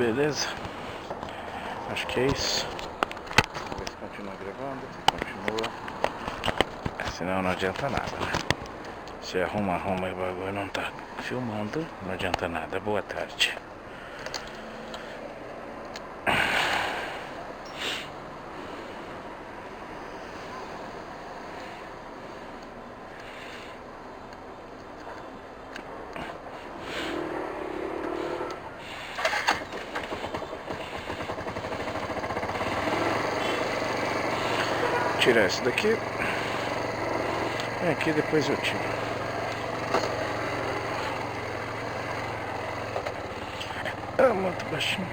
Beleza? Acho que é isso. Vamos ver se continua gravando. Continua. Senão não adianta nada, né? Se arruma e o bagulho não tá filmando, não adianta nada. Boa tarde. Tirar esse daqui. Aqui depois eu tiro. Ah, muito baixinho.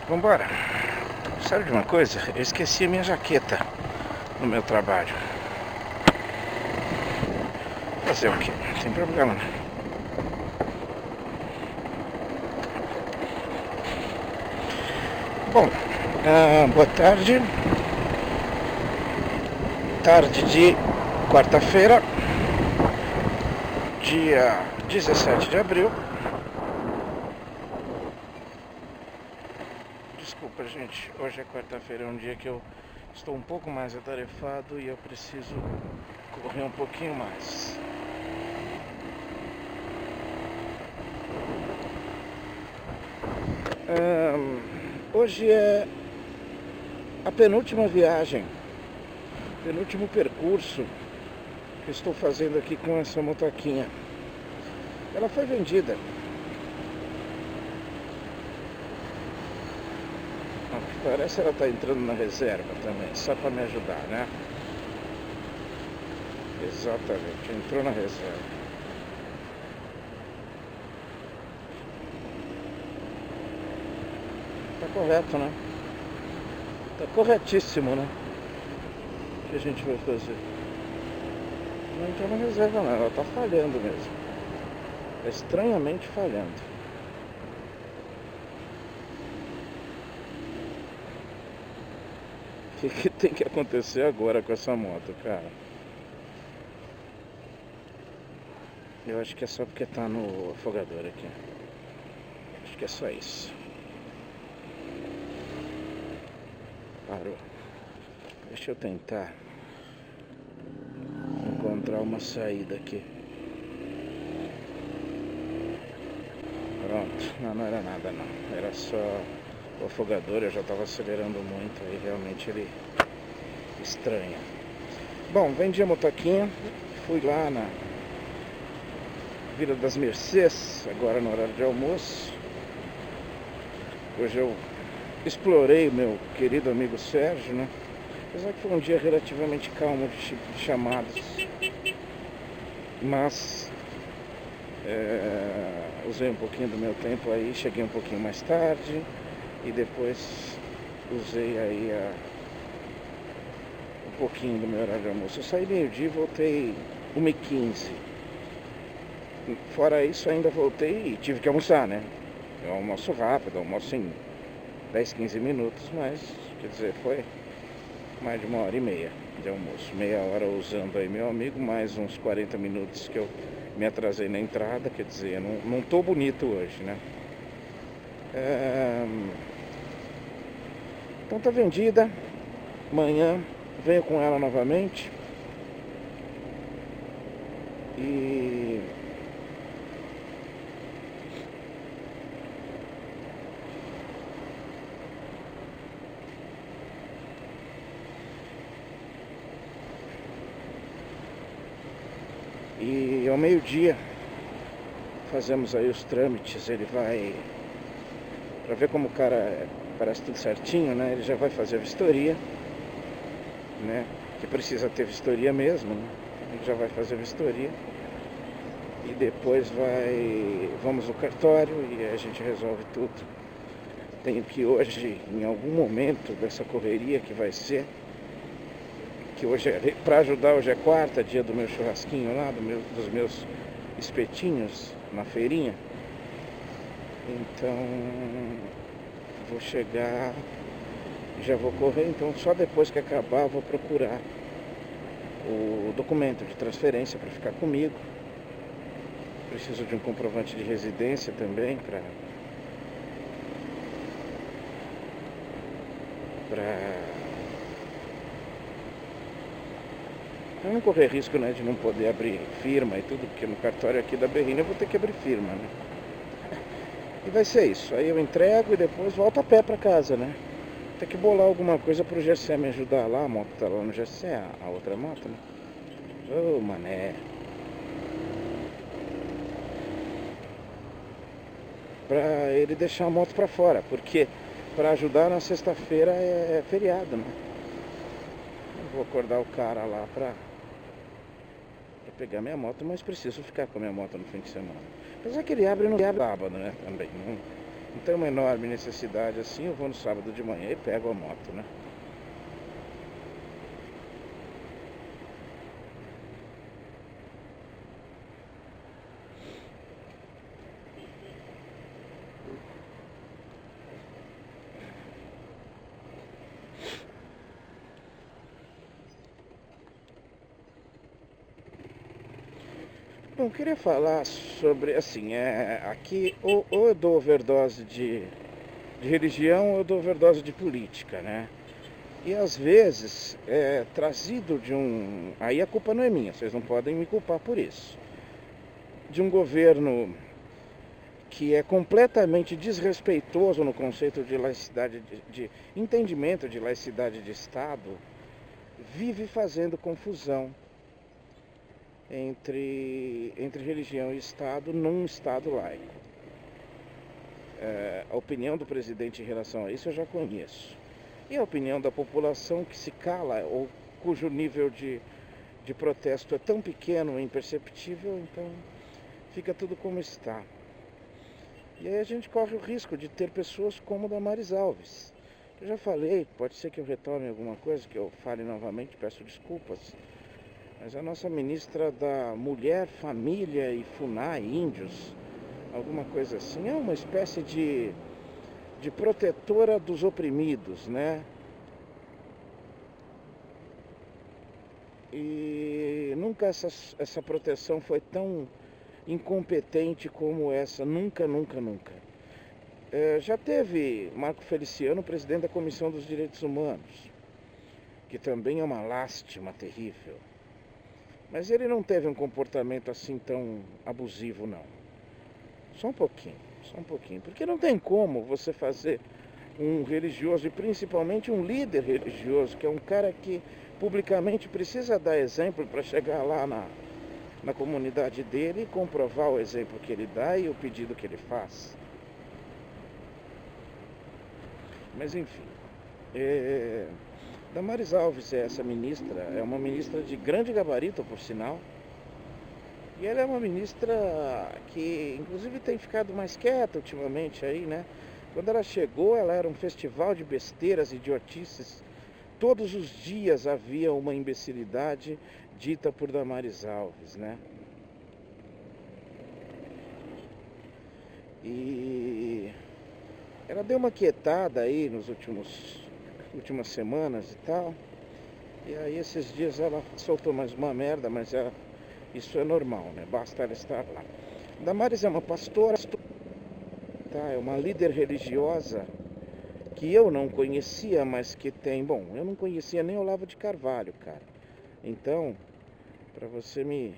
Vambora. Sabe de uma coisa? Eu esqueci a minha jaqueta no meu trabalho. Fazer o quê? Não tem problema, né? Bom, boa tarde. Tarde de quarta-feira, dia 17 de abril. Desculpa, gente, hoje é quarta-feira, é um dia que eu estou um pouco mais atarefado e eu preciso correr um pouquinho mais. Hoje é a penúltima viagem, penúltimo percurso que estou fazendo aqui com essa motoquinha. Ela foi vendida. Parece que ela está entrando na reserva também, só para me ajudar, né? Exatamente, entrou na reserva. Tá correto, né? Tá corretíssimo, né? O que a gente vai fazer? Não entrou na reserva não, ela tá falhando mesmo. Tá estranhamente falhando. O que tem que acontecer agora com essa moto, cara? Eu acho que é só porque tá no afogador aqui. Acho que é só isso. Parou. Deixa eu tentar encontrar uma saída aqui. Pronto. Não era nada não. Era só o afogador. Eu já estava acelerando muito. Aí realmente ele estranha. Bom, vendi a motoquinha. Fui lá na Vila das Mercês. Agora no horário de almoço. Hoje eu explorei o meu querido amigo Sérgio, né? Apesar que foi um dia relativamente calmo de chamadas. Mas usei um pouquinho do meu tempo aí, cheguei um pouquinho mais tarde e depois usei aí um pouquinho do meu horário de almoço. Eu saí meio-dia e voltei 1h15. Fora isso ainda voltei e tive que almoçar, né? Eu almoço rápido, almoço em 10, 15 minutos, mas quer dizer, foi mais de 1h30 de almoço. Meia hora usando aí meu amigo, mais uns 40 minutos que eu me atrasei na entrada, quer dizer, não tô bonito hoje, né? Então tá vendida. Amanhã venho com ela novamente. E ao meio-dia fazemos aí os trâmites. Ele vai, pra ver como o cara parece tudo certinho, né? Ele já vai fazer a vistoria, né? Que precisa ter vistoria mesmo, né? Ele já vai fazer a vistoria. E depois vamos no cartório e a gente resolve tudo. Tenho que hoje, em algum momento dessa correria que vai ser, que hoje para ajudar, hoje é quarta, dia do meu churrasquinho lá, dos meus espetinhos na feirinha. Então vou chegar, já vou correr, então só depois que acabar eu vou procurar o documento de transferência para ficar comigo. preciso de um comprovante de residência também para não correr risco, né, de não poder abrir firma e tudo, porque no cartório aqui da Berrini eu vou ter que abrir firma, né? E vai ser isso. Aí eu entrego e depois volto a pé para casa, né? Tem que bolar alguma coisa pro Gessé me ajudar lá. A moto tá lá no Gessé, a outra moto, né? Ô, mané. Pra ele deixar a moto pra fora, porque pra ajudar na sexta-feira é feriado, né? Eu vou acordar o cara lá pra pegar minha moto, mas preciso ficar com a minha moto no fim de semana. Apesar que ele abre no sábado, né? Também. Não tem uma enorme necessidade assim, eu vou no sábado de manhã e pego a moto, né? Bom, eu queria falar sobre, assim, aqui ou eu dou overdose de religião ou eu dou overdose de política, né? E às vezes é trazido de um... Aí a culpa não é minha, vocês não podem me culpar por isso. De um governo que é completamente desrespeitoso no conceito de laicidade, de entendimento de laicidade de Estado, vive fazendo confusão entre religião e Estado num Estado laico. A opinião do presidente em relação a isso eu já conheço. E a opinião da população que se cala, ou cujo nível de protesto é tão pequeno e imperceptível, então fica tudo como está. E aí a gente corre o risco de ter pessoas como Damares Alves. Eu já falei, pode ser que eu retorne alguma coisa, que eu fale novamente, peço desculpas. Mas a nossa ministra da Mulher, Família e FUNAI, Índios, alguma coisa assim, é uma espécie de protetora dos oprimidos, né? E nunca essa proteção foi tão incompetente como essa, nunca, nunca, nunca. Já teve Marco Feliciano, presidente da Comissão dos Direitos Humanos, que também é uma lástima terrível. Mas ele não teve um comportamento assim tão abusivo, não. Só um pouquinho. Porque não tem como você fazer um religioso, e principalmente um líder religioso, que é um cara que publicamente precisa dar exemplo para chegar lá na comunidade dele e comprovar o exemplo que ele dá e o pedido que ele faz. Mas enfim, Damares Alves é essa ministra, é uma ministra de grande gabarito, por sinal. E ela é uma ministra que inclusive tem ficado mais quieta ultimamente aí, né? Quando ela chegou, ela era um festival de besteiras e idiotices. Todos os dias havia uma imbecilidade dita por Damares Alves, né? E ela deu uma quietada aí nos últimas semanas e tal. E aí esses dias ela soltou mais uma merda, mas isso é normal, né? Basta ela estar lá. Damares é uma pastora, tá? É uma líder religiosa que eu não conhecia, mas que tem... Bom, eu não conhecia nem Olavo de Carvalho, cara. Então, pra você me...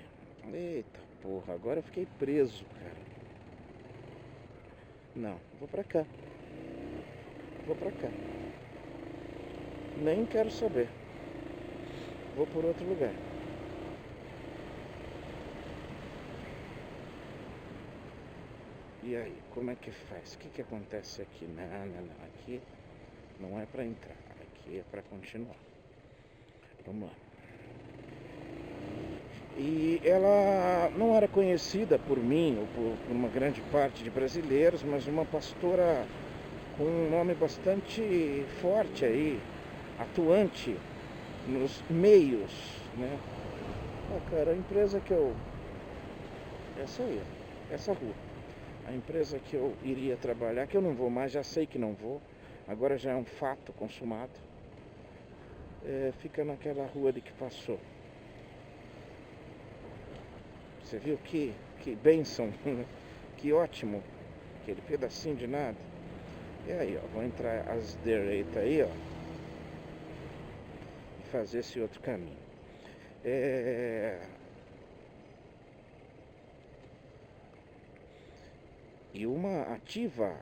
Eita porra, agora eu fiquei preso, cara. Não, vou pra cá. Nem quero saber. Vou por outro lugar. E aí, como é que faz? O que acontece aqui? Não. Aqui não é pra entrar. Aqui é pra continuar. Vamos lá. E ela não era conhecida por mim ou por uma grande parte de brasileiros, mas uma pastora com um nome bastante forte aí, atuante nos meios, né? Cara, a empresa que eu... Essa aí, essa rua. A empresa que eu iria trabalhar, que eu não vou mais, já sei que não vou, agora já é um fato consumado, fica naquela rua ali que passou. Você viu que bênção, que ótimo, aquele pedacinho de nada. E aí, ó, vou entrar às direitas aí, ó, e fazer esse outro caminho. E uma ativa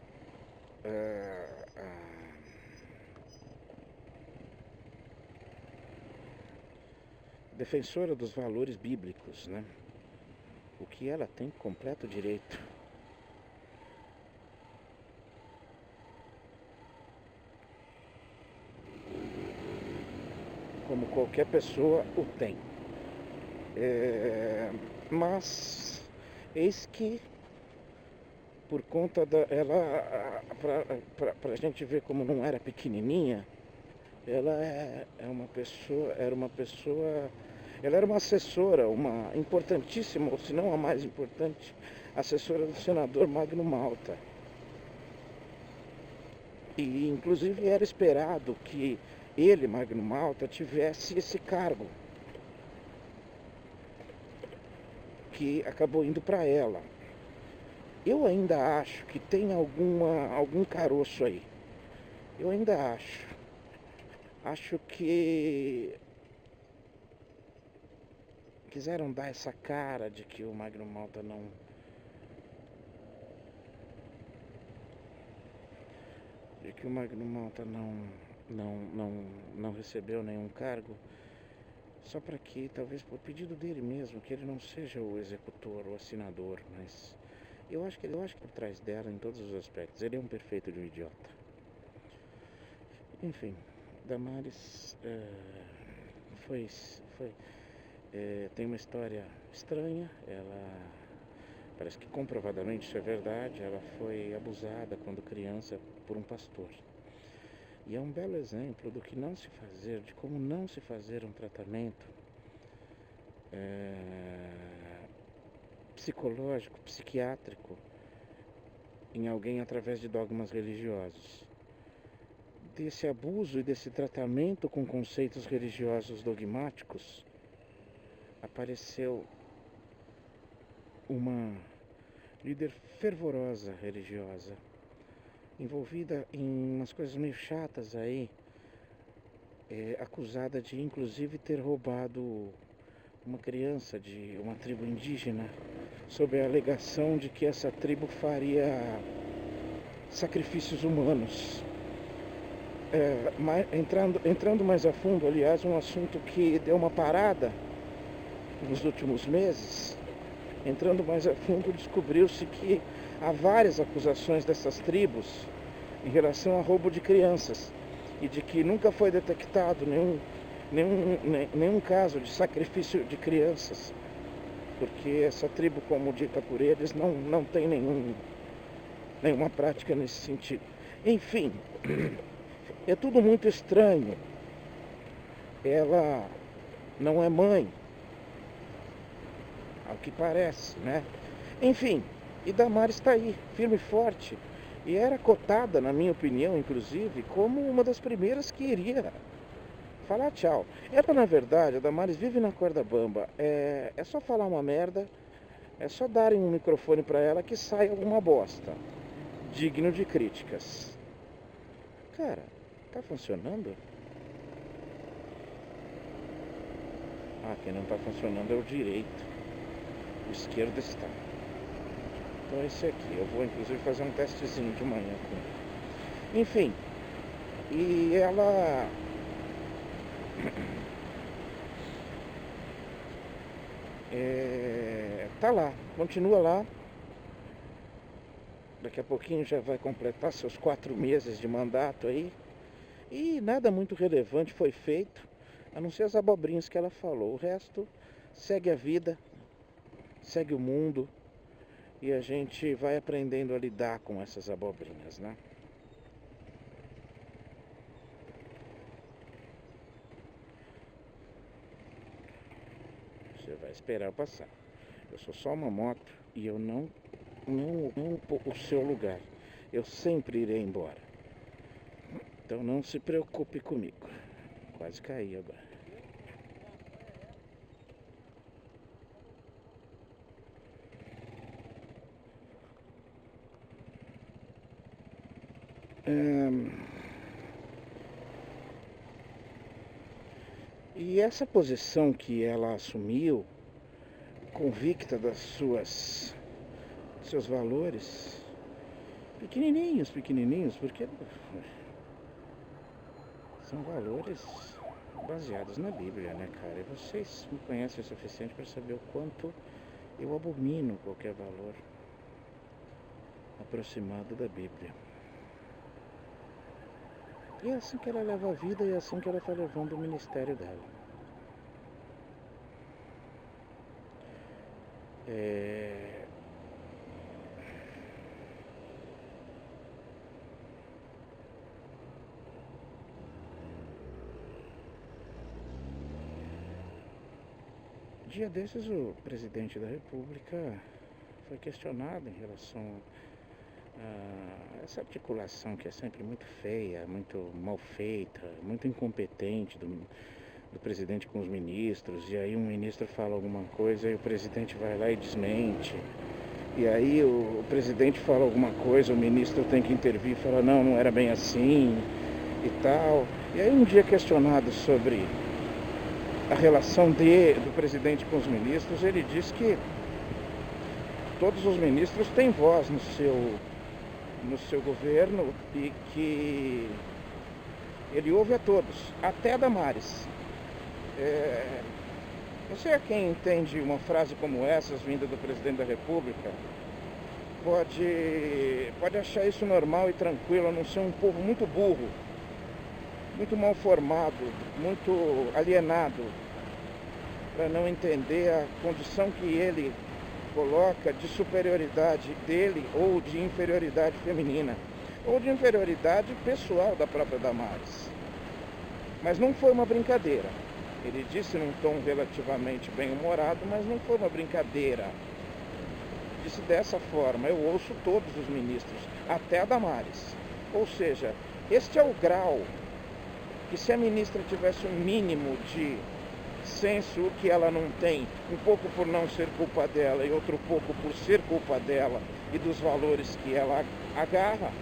defensora dos valores bíblicos, né? O que ela tem completo direito. Como qualquer pessoa o tem. Mas eis que por conta da ela, pra gente ver como não era pequenininha, ela era uma pessoa, ela era uma assessora, uma importantíssima, ou se não a mais importante, assessora do senador Magno Malta. E inclusive era esperado que ele, Magno Malta, tivesse esse cargo, que acabou indo para ela. Eu ainda acho que tem algum caroço aí. Eu ainda acho. Acho que quiseram dar essa cara de que o Magno Malta não recebeu nenhum cargo, só para que, talvez por pedido dele mesmo, que ele não seja o executor, o assinador, mas eu acho que por trás dela, em todos os aspectos, ele é um perfeito de um idiota. Enfim, Damares tem uma história estranha. Ela parece que comprovadamente isso é verdade. Ela foi abusada quando criança por um pastor. E é um belo exemplo do que não se fazer, de como não se fazer um tratamento psicológico, psiquiátrico em alguém através de dogmas religiosos. Desse abuso e desse tratamento com conceitos religiosos dogmáticos, apareceu uma líder fervorosa religiosa, envolvida em umas coisas meio chatas aí, acusada de inclusive ter roubado uma criança de uma tribo indígena, sob a alegação de que essa tribo faria sacrifícios humanos. Entrando mais a fundo, aliás, um assunto que deu uma parada nos últimos meses, entrando mais a fundo, descobriu-se que há várias acusações dessas tribos em relação a roubo de crianças, e de que nunca foi detectado nenhum caso de sacrifício de crianças, porque essa tribo, como dita por eles, não tem nenhuma prática nesse sentido. Enfim, é tudo muito estranho. Ela não é mãe, ao que parece, né? Enfim, e Damares está aí, firme e forte. E era cotada, na minha opinião, inclusive, como uma das primeiras que iria falar tchau. Na verdade, a Damares vive na corda bamba. É só falar uma merda, é só darem um microfone para ela que sai alguma bosta, digno de críticas. Cara, tá funcionando? Ah, quem não tá funcionando é o direito. O esquerdo está. Então é esse aqui. Eu vou inclusive fazer um testezinho de manhã com ele. Enfim. E ela tá lá, continua lá. Daqui a pouquinho já vai completar seus 4 meses de mandato aí. E nada muito relevante foi feito, a não ser as abobrinhas que ela falou. O resto segue a vida, segue o mundo, e a gente vai aprendendo a lidar com essas abobrinhas, né? Você vai esperar eu passar. Eu sou só uma moto e eu não o seu lugar. Eu sempre irei embora. Então não se preocupe comigo. Quase caí agora. E essa posição que ela assumiu, convicta seus valores, pequenininhos, porque são valores baseados na Bíblia, né, cara? E vocês me conhecem o suficiente para saber o quanto eu abomino qualquer valor aproximado da Bíblia. E é assim que ela leva a vida e é assim que ela está levando o ministério dela. Dia desses o presidente da República foi questionado em relação a essa articulação que é sempre muito feia, muito mal feita, muito incompetente do presidente com os ministros, e aí um ministro fala alguma coisa e o presidente vai lá e desmente. E aí o presidente fala alguma coisa, o ministro tem que intervir e fala, não era bem assim e tal. E aí um dia questionado sobre a relação do presidente com os ministros, ele diz que todos os ministros têm voz no seu governo e que ele ouve a todos, até a Damares. Não sei a quem entende uma frase como essa, vinda do presidente da República, pode achar isso normal e tranquilo, a não ser um povo muito burro, muito mal formado, muito alienado, para não entender a condição que ele coloca de superioridade dele ou de inferioridade feminina, ou de inferioridade pessoal da própria Damares. Mas não foi uma brincadeira. Ele disse num tom relativamente bem-humorado, mas não foi uma brincadeira. Disse dessa forma, eu ouço todos os ministros, até a Damares. Ou seja, este é o grau que, se a ministra tivesse um mínimo de senso, que ela não tem, um pouco por não ser culpa dela e outro pouco por ser culpa dela e dos valores que ela agarra,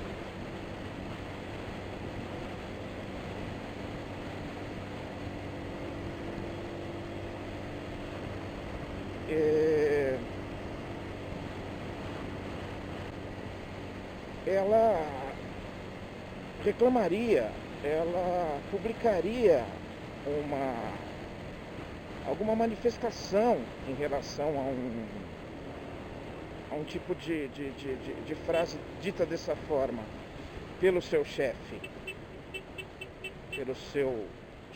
ela reclamaria, ela publicaria alguma manifestação em relação a um tipo de frase dita dessa forma pelo seu chefe, pelo seu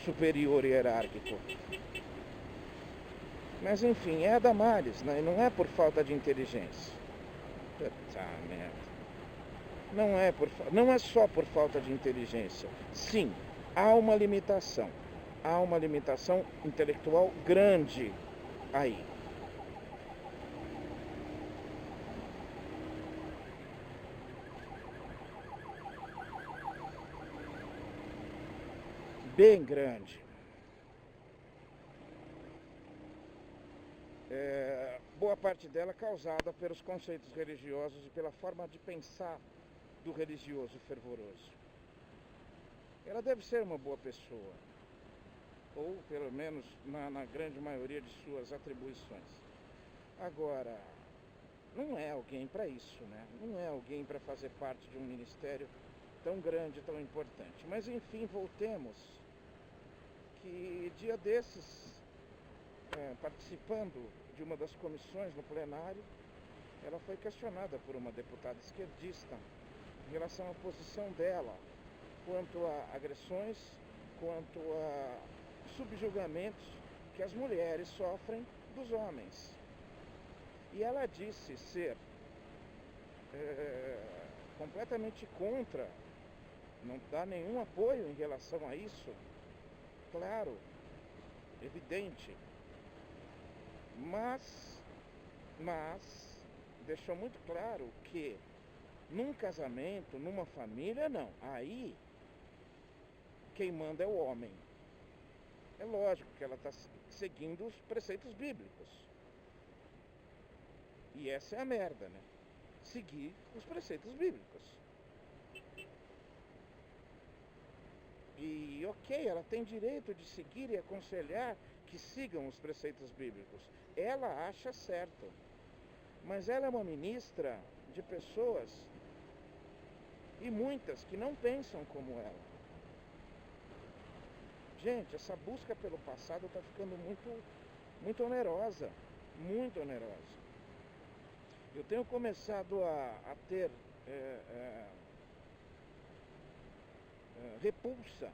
superior hierárquico. Mas enfim, é a Damares, né? E não é por falta de inteligência. Puta merda. Não é só por falta de inteligência. Sim, há uma limitação. Há uma limitação intelectual grande aí. Bem grande. Boa parte dela causada pelos conceitos religiosos e pela forma de pensar do religioso fervoroso. Ela deve ser uma boa pessoa, ou pelo menos na grande maioria de suas atribuições. Agora, não é alguém para isso, né? Não é alguém para fazer parte de um ministério tão grande, tão importante. Mas enfim, voltemos, que dia desses, participando de uma das comissões no plenário, ela foi questionada por uma deputada esquerdista em relação à posição dela quanto a agressões, quanto a subjugamentos que as mulheres sofrem dos homens. E ela disse ser completamente contra, não dá nenhum apoio em relação a isso, claro, evidente, mas deixou muito claro que num casamento, numa família, não. Aí, quem manda é o homem. É lógico que ela está seguindo os preceitos bíblicos. E essa é a merda, né? Seguir os preceitos bíblicos. E ok, ela tem direito de seguir e aconselhar que sigam os preceitos bíblicos. Ela acha certo. Mas ela é uma ministra de pessoas, e muitas que não pensam como ela. Gente, essa busca pelo passado está ficando muito onerosa. Muito onerosa. Eu tenho começado a ter repulsa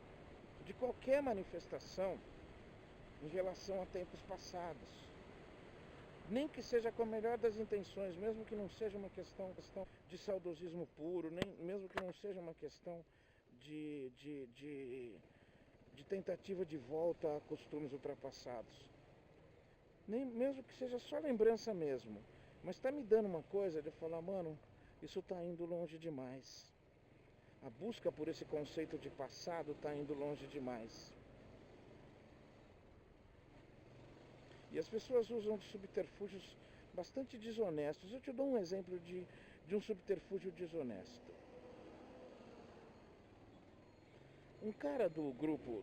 de qualquer manifestação em relação a tempos passados. Nem que seja com a melhor das intenções, mesmo que não seja uma questão de saudosismo puro, nem mesmo que não seja uma questão de tentativa de volta a costumes ultrapassados. Nem mesmo que seja só lembrança mesmo. Mas está me dando uma coisa de falar, mano, isso está indo longe demais. A busca por esse conceito de passado está indo longe demais. E as pessoas usam subterfúgios bastante desonestos. Eu te dou um exemplo de um subterfúgio desonesto. Um cara do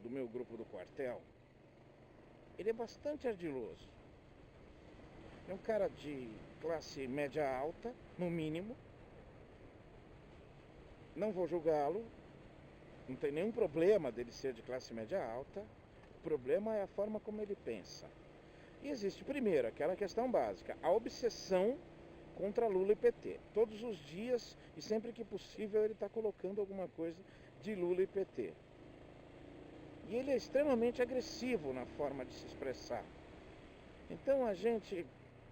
meu grupo do quartel, ele é bastante ardiloso. É um cara de classe média alta, no mínimo. Não vou julgá-lo. Não tem nenhum problema dele ser de classe média alta. O problema é a forma como ele pensa. E existe, primeiro, aquela questão básica, a obsessão contra Lula e PT. Todos os dias e sempre que possível ele está colocando alguma coisa de Lula e PT. E ele é extremamente agressivo na forma de se expressar. Então a gente,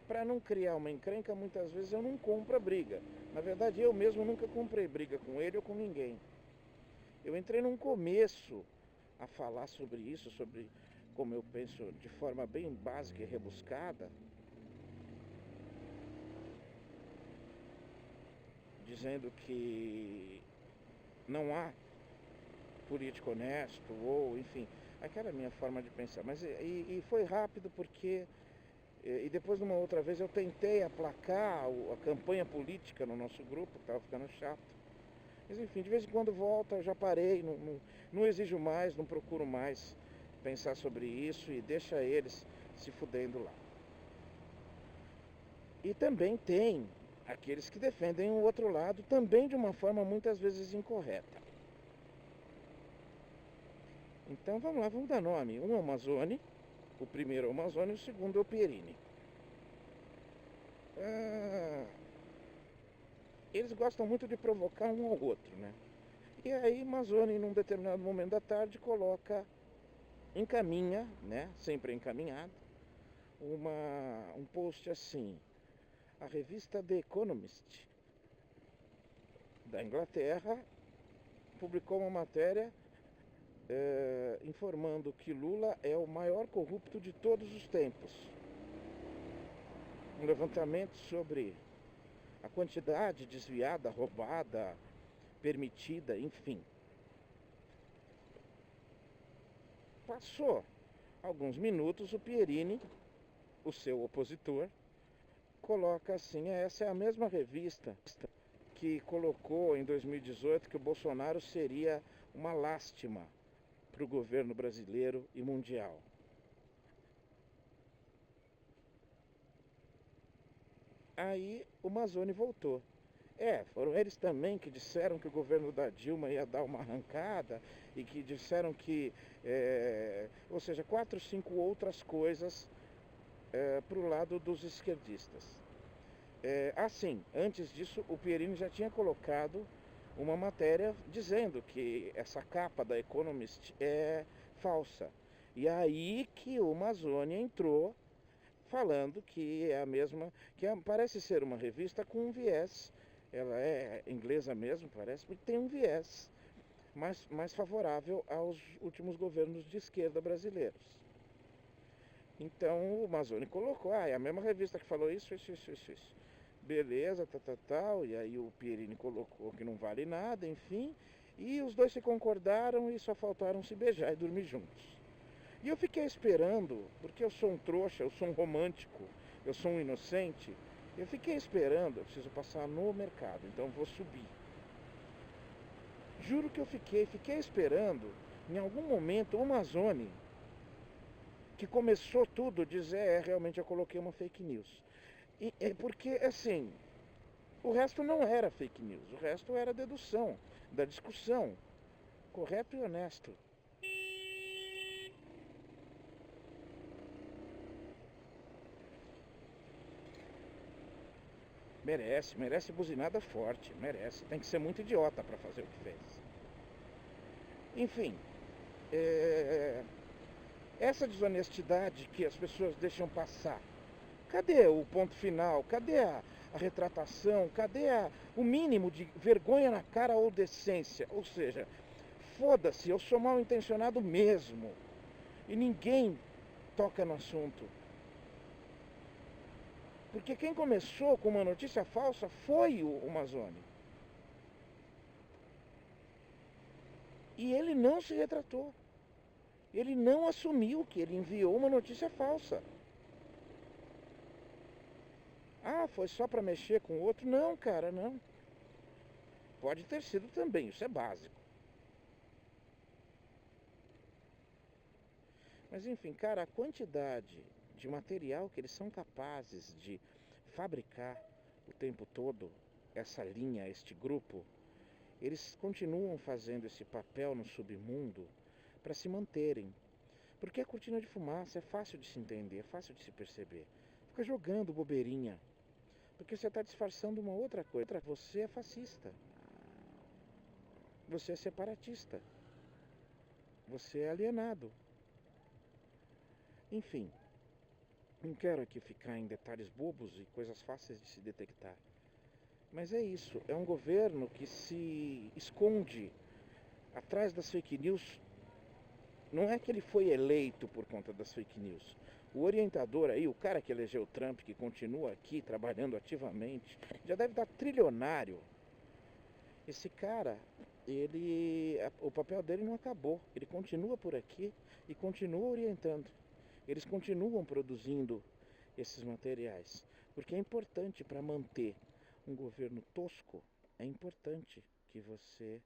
para não criar uma encrenca, muitas vezes eu não compro a briga. Na verdade, eu mesmo nunca comprei briga com ele ou com ninguém. Eu entrei num começo a falar sobre isso, sobre como eu penso de forma bem básica e rebuscada, dizendo que não há político honesto, ou enfim, aquela minha forma de pensar. Mas e foi rápido porque, e depois numa outra vez eu tentei aplacar a campanha política no nosso grupo, que estava ficando chato. Mas enfim, de vez em quando volta, eu já parei, não exijo mais, não procuro mais pensar sobre isso e deixa eles se fudendo lá. E também tem aqueles que defendem o outro lado, também de uma forma muitas vezes incorreta. Então vamos lá, vamos dar nome. Um é o Mazzoni, o primeiro é o Mazzoni e o segundo é o Pierini. Eles gostam muito de provocar um ao outro, né? E aí Mazzoni, num determinado momento da tarde, encaminha, né, sempre encaminhado, um post assim: a revista The Economist da Inglaterra publicou uma matéria informando que Lula é o maior corrupto de todos os tempos. Um levantamento sobre a quantidade desviada, roubada, permitida, enfim. Passou alguns minutos, o Pierini, o seu opositor, coloca assim: essa é a mesma revista que colocou em 2018 que o Bolsonaro seria uma lástima para o governo brasileiro e mundial. Aí o Mazzoni voltou. Foram eles também que disseram que o governo da Dilma ia dar uma arrancada e que disseram que, ou seja, 4, 5 outras coisas para o lado dos esquerdistas. Assim, antes disso, o Pierini já tinha colocado uma matéria dizendo que essa capa da Economist é falsa. E aí que o Mazzoni entrou falando que é a mesma, parece ser uma revista com um viés. Ela é inglesa mesmo, parece, porque tem um viés mais favorável aos últimos governos de esquerda brasileiros. Então o Mazzoni colocou: é a mesma revista que falou isso. Beleza, tal. E aí o Pierini colocou que não vale nada, enfim. E os dois se concordaram e só faltaram se beijar e dormir juntos. E eu fiquei esperando, porque eu sou um trouxa, eu sou um romântico, eu sou um inocente. Eu fiquei esperando, eu preciso passar no mercado, então vou subir. Juro que eu fiquei esperando Em algum momento, o Amazônia, que começou tudo, dizer, realmente eu coloquei uma fake news. E é porque, assim, o resto não era fake news, o resto era dedução da discussão, correto e honesto. Merece buzinada forte, merece. Tem que ser muito idiota para fazer o que fez. Enfim, é, essa desonestidade que as pessoas deixam passar. Cadê o ponto final? Cadê a retratação? Cadê o mínimo de vergonha na cara ou decência? Ou seja, foda-se, eu sou mal intencionado mesmo. E ninguém toca no assunto. Porque quem começou com uma notícia falsa foi o Mazzoni. E ele não se retratou. Ele não assumiu que ele enviou uma notícia falsa. Ah, foi só para mexer com o outro? Não, cara, não. Pode ter sido também, isso é básico. Mas enfim, cara, a quantidade de material que eles são capazes de fabricar o tempo todo, essa linha, este grupo, eles continuam fazendo esse papel no submundo para se manterem. Porque a cortina de fumaça é fácil de se entender, é fácil de se perceber. Fica jogando bobeirinha. Porque você está disfarçando uma outra coisa. Você é fascista. Você é separatista. Você é alienado. Enfim, não quero aqui ficar em detalhes bobos e coisas fáceis de se detectar. Mas é isso, é um governo que se esconde atrás das fake news. Não é que ele foi eleito por conta das fake news. O orientador aí, o cara que elegeu o Trump, que continua aqui trabalhando ativamente, já deve estar trilionário. Esse cara, o papel dele não acabou. Ele continua por aqui e continua orientando. Eles continuam produzindo esses materiais, porque é importante para manter um governo tosco. É importante que você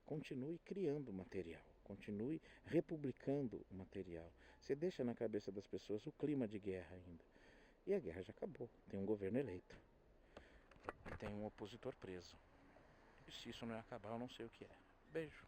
continue criando material, continue republicando o material. Você deixa na cabeça das pessoas o clima de guerra ainda. E a guerra já acabou. Tem um governo eleito. Tem um opositor preso. E se isso não é acabar, eu não sei o que é. Beijo.